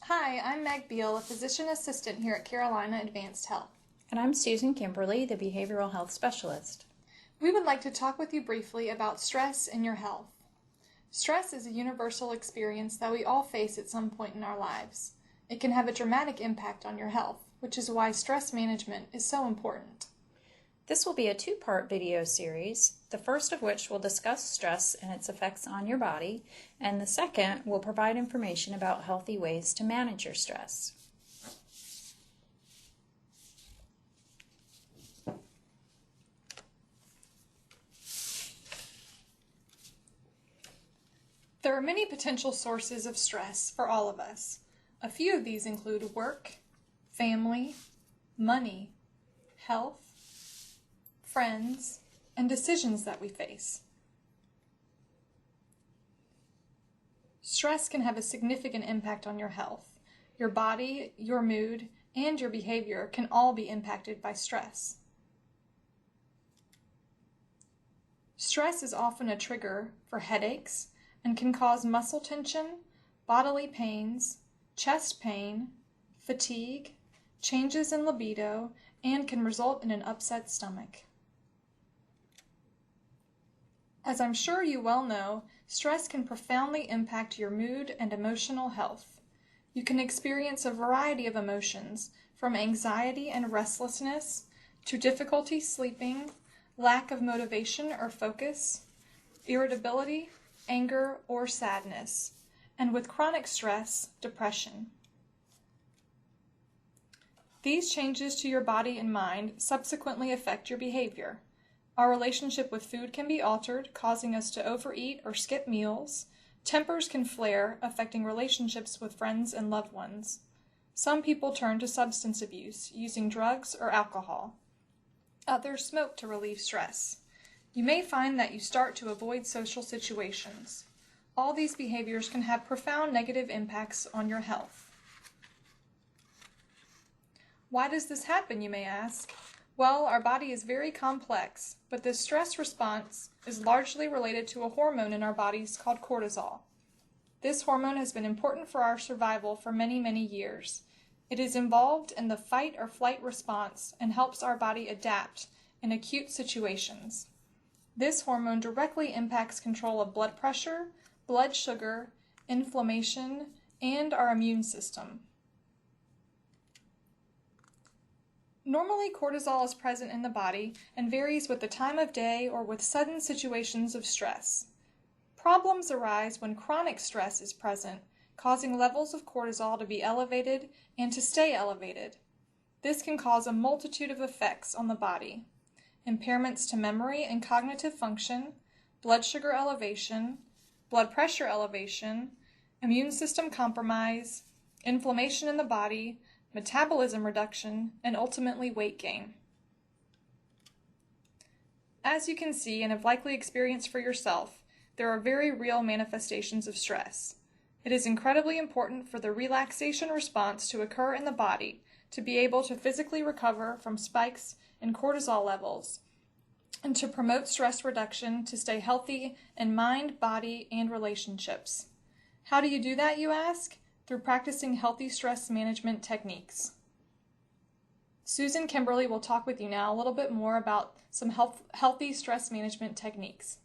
Hi, I'm Meg Beal, a physician assistant here at Carolina Advanced Health. And I'm Susan Kimberly, the Behavioral Health Specialist. We would like to talk with you briefly about stress in your health. Stress is a universal experience that we all face at some point in our lives. It can have a dramatic impact on your health, which is why stress management is so important. This will be a two-part video series, the first of which will discuss stress and its effects on your body, and the second will provide information about healthy ways to manage your stress. There are many potential sources of stress for all of us. A few of these include work, family, money, health, friends, and decisions that we face. Stress can have a significant impact on your health. Your body, your mood, and your behavior can all be impacted by stress. Stress is often a trigger for headaches and can cause muscle tension, bodily pains, chest pain, fatigue, changes in libido, and can result in an upset stomach. As I'm sure you well know, stress can profoundly impact your mood and emotional health. You can experience a variety of emotions, from anxiety and restlessness to difficulty sleeping, lack of motivation or focus, irritability, anger, or sadness, and with chronic stress, depression. These changes to your body and mind subsequently affect your behavior. Our relationship with food can be altered, causing us to overeat or skip meals. Tempers can flare, affecting relationships with friends and loved ones. Some people turn to substance abuse, using drugs or alcohol. Others smoke to relieve stress. You may find that you start to avoid social situations. All these behaviors can have profound negative impacts on your health. Why does this happen, you may ask? Well, our body is very complex, but this stress response is largely related to a hormone in our bodies called cortisol. This hormone has been important for our survival for many, many years. It is involved in the fight or flight response and helps our body adapt in acute situations. This hormone directly impacts control of blood pressure, blood sugar, inflammation, and our immune system. Normally, cortisol is present in the body and varies with the time of day or with sudden situations of stress. Problems arise when chronic stress is present, causing levels of cortisol to be elevated and to stay elevated. This can cause a multitude of effects on the body: impairments to memory and cognitive function, blood sugar elevation, blood pressure elevation, immune system compromise, inflammation in the body, metabolism reduction, and ultimately weight gain. As you can see and have likely experienced for yourself, there are very real manifestations of stress. It is incredibly important for the relaxation response to occur in the body to be able to physically recover from spikes in cortisol levels and to promote stress reduction to stay healthy in mind, body, and relationships. How do you do that, you ask? Through practicing healthy stress management techniques. Susan Kimberly will talk with you now a little bit more about some healthy stress management techniques.